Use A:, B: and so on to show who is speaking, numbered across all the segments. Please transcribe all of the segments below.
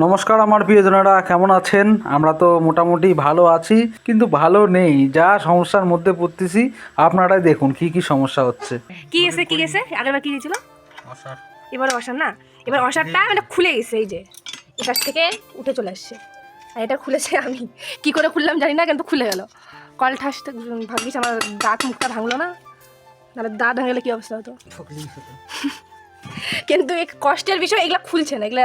A: নমস্কার আমার প্রিয়জনেরা, কেমন আছেন? আমরা তো মোটামুটি ভালো আছি, কিন্তু ভালো নেই। যা সমস্যার মধ্যে পড়তেছি আপনারাই দেখুন কি কি সমস্যা হচ্ছে।
B: কি গেছে আগেরবার কি হয়েছিল?
A: অসার।
B: এবার অসার না, এবার অসারটা মানে খুলে গেছে। এই যে এটার থেকে উঠে চলে আসছে, আর এটা খুলেছে আমি কি করে খুললাম জানি না, কিন্তু খুলে গেল। কল ঠাস, ভাগ্যিস আমার দাঁত মুখটা ভাঙলো না, নাহলে দাঁত ভাঙলে কি অবস্থা হতো। কিন্তু এই কষ্টের বিষয়, এগুলা খুলছে না। এগুলা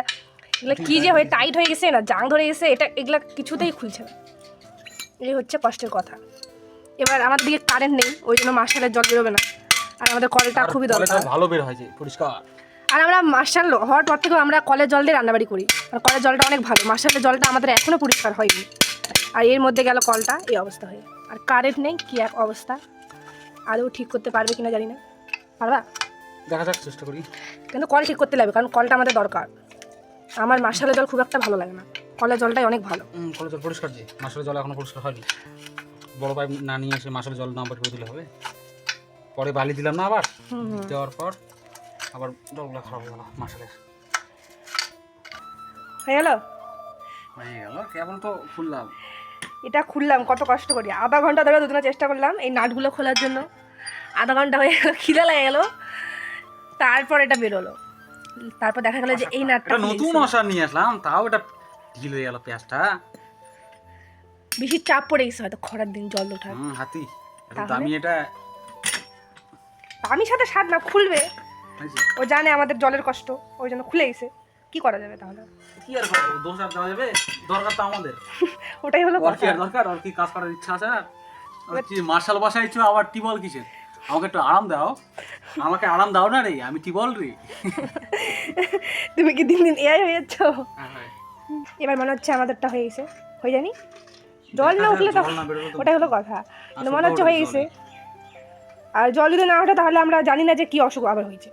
B: এগুলা কি যে হয়ে টাইট হয়ে গেছে না, জাং ধরে গেছে, এটা এগুলা কিছুতেই খুলছে না। এই হচ্ছে কষ্টের কথা। এবার আমাদের দিকে কারেন্ট নেই, ওই জন্য মার্শালের জল বেরোবে না, আর আমাদের কলটা খুবই দরকার।
A: ভালো বের হয়েছে পরিষ্কার।
B: আর আমরা মার্শাল হওয়ার পর থেকেও আমরা কলের জল দিয়ে রান্নাবাড়ি করি, আর কলের জলটা অনেক ভালো। মার্শালের জলটা আমাদের এখনও পরিষ্কার হয়নি, আর এর মধ্যে গেল কলটা এই অবস্থা হয়ে। আর কারেন্ট নেই, কি এক অবস্থা। আদৌ ঠিক করতে পারবে কিনা জানি না। পারবা?
A: দেখা যাক, চেষ্টা করি।
B: কিন্তু কল ঠিক করতে লাগবে, কারণ কলটা আমাদের দরকার। আমার মার্শালের জল খুব একটা ভালো লাগে না, কলের জলটাই অনেক ভালো।
A: কলের জল পরিষ্কার, যে মাসের জল এখনো পরিষ্কার হয়নি। বড় পাইপ না নিয়ে এসে মাসের জল নাম্বার করে দিলে হবে। পরে বালি দিলাম না, আবার দেওয়ার পর আবার জলগুলো খারাপ হয়ে গেল। মাসের
B: হয়ে গেল,
A: কেবল তো খুললাম।
B: এটা খুললাম কত কষ্ট করি, আধা ঘন্টা ধরে দুদিনে চেষ্টা করলাম এই নাটগুলো খোলার জন্য। আধা ঘন্টা হয়ে গেল, খিদে লেগে গেল, তারপর এটা বেরোলো। তারপর দেখা গেল যে এই নাটটা
A: নতুন আশা নিয়ে আসলাম, তাও এটা ঢিল হয়ে গেল। পেঁয়াজটা
B: বেশি চাপ পড়ে গেছে হয়তো, খরার দিন জল ওঠার।
A: হাতি দামি, এটা
B: আমি সাথে স্বাদ না, খুলবে। ও জানে আমাদের জলের কষ্ট, ওই জন্য খুলে গেছে। কি করা যাবে তাহলে?
A: কি আর করব, দোষ আর দেওয়া যাবে? দরকার তো আমাদের।
B: ওটাই হলো
A: আর কি আর দরকার, আর কি কাজ করার ইচ্ছা আছে? আর কি মার্শাল বসাইছো, আবার টিবল কিসের? আমাকে একটু আরাম দাও, আমাকে আরাম দাও না রে, আমি টিবল রে।
B: তুমি কি দিন দিন এআই হয়ে যাচ্ছ? এবার মনে হচ্ছে আমাদেরটা হয়ে গেছে, হয়ে জানি। জল না উঠলে তো ওটাই হলো কথা, কিন্তু মনে হচ্ছে হয়ে গেছে। আর জল যদি না ওঠে তাহলে আমরা জানি না যে কি অসুখ আবার হয়েছে।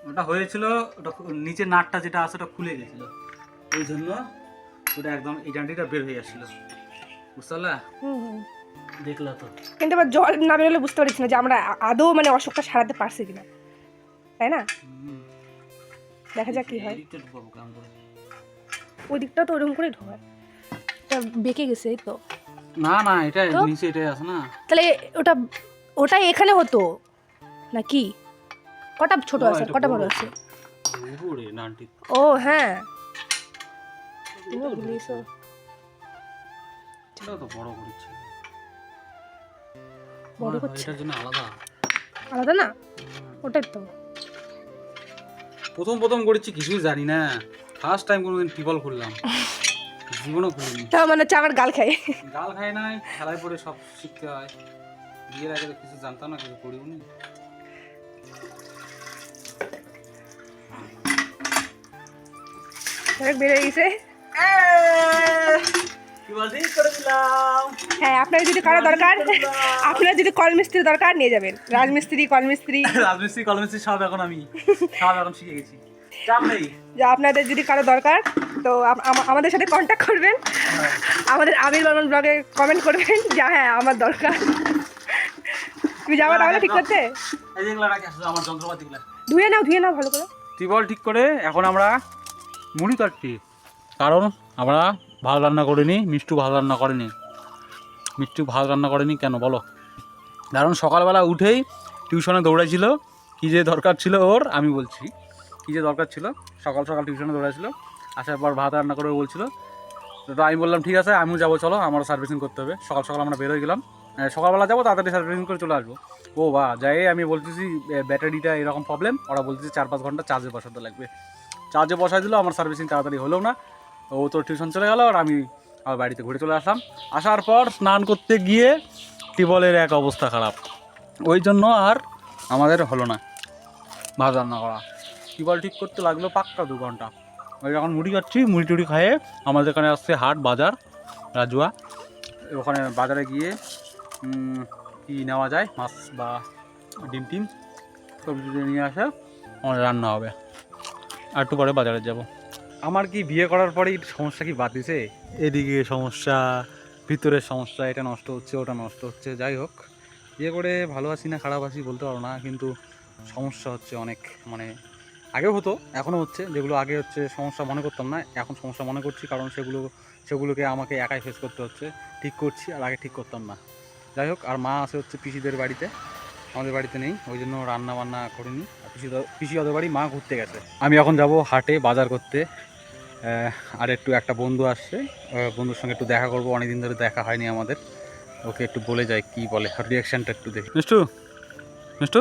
A: ওটা হয়েছিল, ওটা নিচের নাটটা যেটা আছে ওটা খুলে গেছিল, ওই জন্য ওটা একদম এই ডান্ডিটা বের হয়ে আসছিল, বুঝতে পারলা? দেখলা তো।
B: কিন্তু এবার জল না বেরোলে বুঝতে পারছি না যে আমরা আদৌ মানে অসুখটা সারাতে পারছি কিনা, তাই না? দেখা যাক কি হয়। ওই দিকটা তো ওরকম করে ঢোকায়, এটা বেঁকে গেছে এই তো।
A: না না, এটা নিচে এটাই আছে না।
B: তাহলে ওটাই এখানে হতো নাকি? কটা ছোট আছে, কটা বড় আছে? ও হ্যাঁ, তুমিও ভুলিয়েছো।
A: এটা তো বড় করেছে,
B: বড় করছে
A: এটার জন্য আলাদা
B: আলাদা না, ওটাই তো।
A: প্রথম করেছি, কিছুই জানি না। ফার্স্ট টাইম কোনোদিন টিবল খুললাম, জীবনও খুলিনি।
B: তা মানে হচ্ছে আমার গাল খাই।
A: গাল খাই নাই, খেলায় পড়ে সব শিখতে হয়। বিয়ের আগে তো কিছু জানতাম না, কিছু করিও নি।
B: বেড়ে গেছে। হ্যাঁ, আপনার যদি কারো দরকার, আপনার যদি কল মিস্ত্রি দরকার নিয়ে যাবেন। রাজমিস্ত্রি, কল মিস্ত্রি
A: সব এখন আমি সব এখন শিখে গেছি, চাপ নেই।
B: যা আপনাদের যদি কারো দরকার তো আমাদের সাথে কন্ট্যাক্ট করবেন, আমাদের আবির বর্মন ব্লগে কমেন্ট করবেন যে হ্যাঁ আমার দরকার। তুমি যাবা তাহলে ঠিক করতে?
A: আমার যন্ত্রপাতিগুলো
B: ধুয়ে নাও ভালো করে।
A: টিবল ঠিক করে এখন আমরা মুড়ি কাটছি, কারণ আমরা ভাত রান্না করিনি, মিষ্টু ভাত রান্না করেনি। কেন বলো? কারণ সকালবেলা উঠেই টিউশনে দৌড়াইছিল, কী যে দরকার ছিল ওর, আমি বলছি কী যে দরকার ছিল। সকাল টিউশনে দৌড়াইছিল, আসার পর ভাত রান্না করে বলছিল। তো আমি বললাম ঠিক আছে, আমিও যাবো, চলো আমারও সার্ভিসিং করতে হবে। সকাল আমরা বেরোয় গেলাম, সকালবেলা যাবো, তাড়াতাড়ি সার্ভিসিং করে চলে আসবো। ও বা যাই, আমি বলতেছি ব্যাটারিটা এরকম প্রবলেম, ওরা বলতেছি 4-5 ঘন্টা চার্জে বসাতে লাগবে। চার্জে বসাই দিল, আমার সার্ভিসিং তাড়াতাড়ি হলেও না। ও তো টিউশন চলে গেল, আর আমি আমার বাড়িতে ঘুরে চলে আসলাম। আসার পর স্নান করতে গিয়ে টিবলের এক অবস্থা খারাপ, ওই জন্য আর আমাদের হলো না ভাত রান্না করা। টিবল ঠিক করতে লাগলো পাক্কা 2 ঘন্টা। ওই যখন মুড়ি খাচ্ছি, মুড়ি টুড়ি খাইয়ে আমাদের এখানে আসছে হাট বাজার রাজুয়া, ওখানে বাজারে গিয়ে কী নেওয়া যায়, মাছ বা ডিম টিম সবজি নিয়ে আসে, আমাদের রান্না হবে। আর একটু পরে বাজারে যাব। আমার কি বিয়ে করার পরেই সমস্যা কি বাদ দিছে? এদিকে সমস্যা, ভিতরের সমস্যা, এটা নষ্ট হচ্ছে, ওটা নষ্ট হচ্ছে। যাই হোক, বিয়ে করে ভালো আছি না খারাপ আছি বলতে পারো না, কিন্তু সমস্যা হচ্ছে অনেক, মানে আগেও হতো, এখনও হচ্ছে, যেগুলো আগে হচ্ছে সমস্যা মনে করতাম না, এখন সমস্যা মনে করছি, কারণ সেগুলোকে আমাকে একাই ফেস করতে হচ্ছে। ঠিক করছি, আর আগে ঠিক করতাম না। যাই হোক, আর মা আছে হচ্ছে পিসিদের বাড়িতে, আমাদের বাড়িতে নেই, ওই জন্য রান্না বান্না করিনি। আর পিসি ওদের বাড়ি, মা ঘুরতে গেছে। আমি এখন যাব হাটে বাজার করতে। আর একটা বন্ধু আসছে, বন্ধুর সঙ্গে একটু দেখা করবো, অনেকদিন ধরে দেখা হয়নি আমাদের। ওকে একটু বলে যাই কি বলে, রিয়াকশানটা একটু দেখি। মিষ্টু মিষ্টু,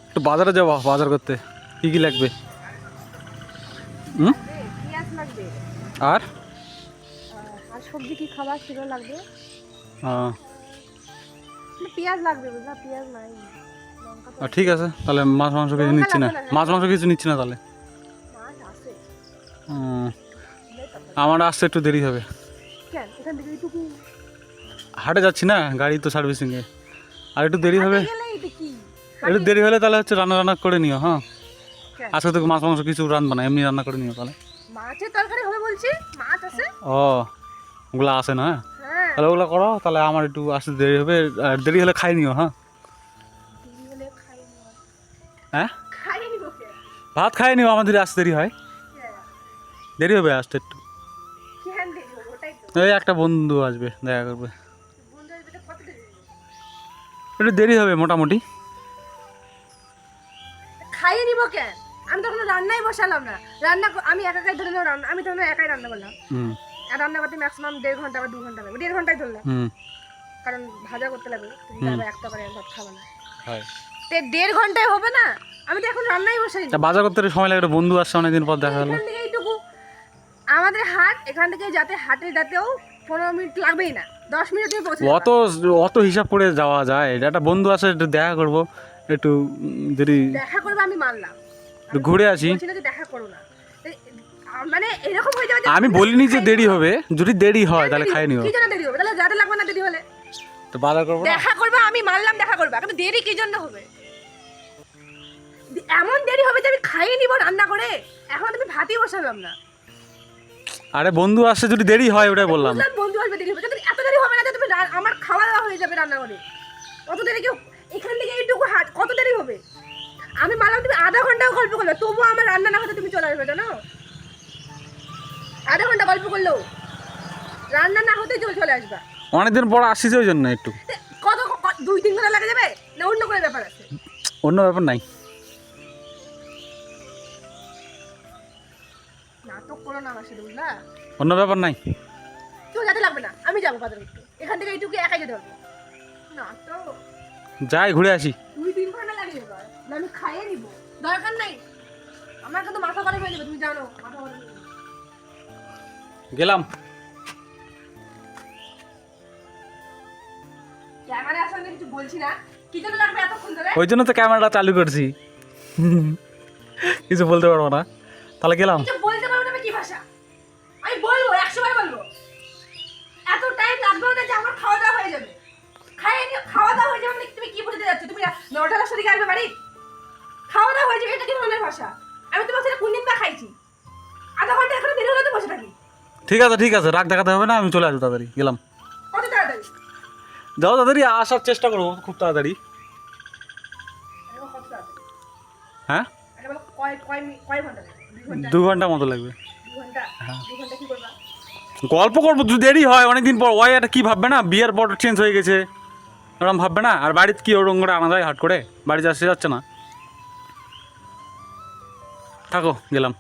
A: একটু বাজারে যাবো বাজার করতে, কী কী লাগবে?
B: পেঁয়াজ লাগবে,
A: আর
B: আর সবজি কি খাবার সেগুলো লাগবে।
A: আহ,
B: পেঁয়াজ লাগবে, বুঝলা, পেঁয়াজ নাই, লঙ্কা তো
A: ঠিক আছে, তাহলে মাছ মাংস কিছু নিচ্ছি না, মাছ মাংস কিছু নিচ্ছি না তাহলে।
B: মাছ আছে।
A: আমার আসতে একটু দেরি হবে,
B: কেন এখান থেকে এইটুকু
A: হাটে যাচ্ছি না, গাড়ি তো সার্ভিসিংয়ে, আর একটু দেরি হবে।
B: গেলে এটা কি
A: একটু দেরি হলে তাহলে হচ্ছে রান্না করে নিও। হ্যাঁ,
B: কেন?
A: আজকে তো মাছ মাংস কিছু রান্না না, এমনি রান্না করে নিও তাহলে।
B: মাছের তরকারি হবে বলছি, মাছ আছে।
A: ও, ওগুলো আসে না?
B: হ্যাঁ,
A: তাহলে ওগুলো করো, তাহলে আমার একটু আসতে দেরি হবে, আর দেরি হলে খাই নিও। হ্যাঁ
B: দেরি হলে খাই নিব।
A: হ্যাঁ,
B: খাই নিব কেন?
A: ভাত খাই নিও, আমাদের আসতে দেরি হয়,
B: কেন?
A: দেরি হবে আসতে একটু।
B: কেন দেরি হবে? ওটাই তো।
A: এই একটা বন্ধু আসবে, দেখা করবে,
B: বন্ধু আসবে তো কত দেরি হবে?
A: একটু দেরি হবে মোটামুটি।
B: খাইয়ে নিব কেন? আমি তো কোনো রান্নাই বসালাম না। আমি একাই ধরে নেব রান্না, আমি ধরে একাই রান্না করলাম।
A: হুম
B: আর রান্না করতে ম্যাক্সিমাম 1.5 ঘন্টা বা 2 ঘন্টা লাগবে, 1.5 ঘন্টাই ধরলাম।
A: হুম
B: কারণ ভাজা করতে লাগবে, তুমি যাবে একটা করে ভাত খাবে না,
A: হয়।
B: তো 1.5 ঘন্টায় হবে না। আমি তো এখন রান্নাই বসাই
A: তা বাজার করতে একটু সময় লাগে, একটা বন্ধু আসছে অনেকদিন পর দেখা হলো।
B: এখান থেকে এইটুকু আমাদের হাট, এখান থেকে হাটে যেতেও 15 মিনিট লাগবেই না, 10 মিনিটে পৌঁছে
A: অত অত হিসাব করে যাওয়া যায়? এটা একটা বন্ধু আছে, একটু দেখা করবো, একটু যদি
B: দেখা করবে আমি মানলাম,
A: একটু ঘুরে আসি।
B: বলছি না যে দেখা করো না, মানে এরকম হয়ে যাবে যে
A: আমি বলিনি যে দেরি হবে, যদি দেরি হয় তাহলে খাই নিও।
B: কি জন্য দেরি হবে? তাহলে যাতে লাগবে না দেরি হলে।
A: তো বাজার করবো না?
B: দেখা করবে আমি মানলাম, দেখা করবে, কিন্তু দেরি কি জন্য হবে? এমন দেরি হবে যে আমি খাইয়ে নিব রান্না করে, এখন তুমি ভাতই বসালাম না।
A: আরে বন্ধু আসছে, যদি দেরি হয় ওটাই বললাম।
B: বুঝলাম বন্ধু আসবে, দেরি হবে, কিন্তু এত দেরি হবে না যে তুমি আমার খাওয়া দাওয়া হয়ে যাবে রান্না করে। কত দেরি কেউ এখান থেকে এইটুকু হাট, কত দেরি হবে? আমি মানলাম তুমি আধা ঘন্টাও গল্প করলো, তবুও আমার রান্না না হতে তুমি চলে আসবে, জানো? আধা ঘন্টা গল্প করলো, রান্না না হতে চলে আসবা।
A: অনেকদিন পর আসিস, ওই জন্য একটু।
B: কত 2-3 ঘন্টা লাগে যাবে না? অন্য কোনো ব্যাপার আছে?
A: অন্য ব্যাপার নাই,
B: নাটক করো না আমার সাথে, বুঝলা?
A: অন্য ব্যাপার নাই।
B: কেউ যেতে লাগবে না, আমি যাবো বাজার করতে, এখান থেকে এইটুকু একাই যেতে পারবো না। তো
A: যাই ঘুরে আসি।
B: 2-3 ঘন্টা লাগে যাবে, না আমি খাইয়ে নিব, দরকার নাই। আমার কিন্তু মাথা গরম হয়ে যাবে, তুমি জানো মাথা গরম হয়ে যাবে।
A: গেলাম।
B: ক্যামেরা আসলে কিছু বলছি না, কি জন্য লাগবে এতক্ষণ ধরে?
A: ওই জন্য তো ক্যামেরাটা চালু করছি, কিছু বলতে পারবো না, তাহলে গেলাম।
B: কিছু বলতে পারবো না, কি ভাষা? আমি বলবো, 100 বার বলবো। এত টাইম লাগবে না যে আমার খাওয়া দাওয়া হয়ে যাবে। খাওয়া দাওয়া হয়ে যাবে মানে তুমি কি বুঝতে যাচ্ছ? তুমি 9টার সাথে আসবে বাড়ি, খাওয়া দাওয়া হয়ে যাবে, এটা কি ধরনের ভাষা? আমি তোমার সাথে কোন দিন না খাইছি? আধা ঘন্টা এখনো দেরি হলে তো বসে থাকি।
A: ঠিক আছে, রাগ দেখাতে হবে না, আমি চলে আসবো তাড়াতাড়ি, গেলাম।
B: কত তাড়াতাড়ি?
A: যাও তাড়াতাড়ি, আসার চেষ্টা করবো খুব তাড়াতাড়ি।
B: এরকম কত তাড়াতাড়ি?
A: হ্যাঁ,
B: এটা বলো কয় ঘন্টা লাগবে? 2 ঘন্টা?
A: 2 ঘন্টা মতো লাগবে।
B: 2 ঘন্টা? 2 ঘন্টা কি করবা?
A: গল্প করবো, যদি দেরি হয় অনেকদিন পর, ওই একটা কী ভাববে না, বিয়ের পর চেঞ্জ হয়ে গেছে, ওরকম ভাববে না। আর বাড়িতে কি ওরকম করে আনা যায় হাট করে? বাড়ি যাচ্ছে না। থাকো, গেলাম।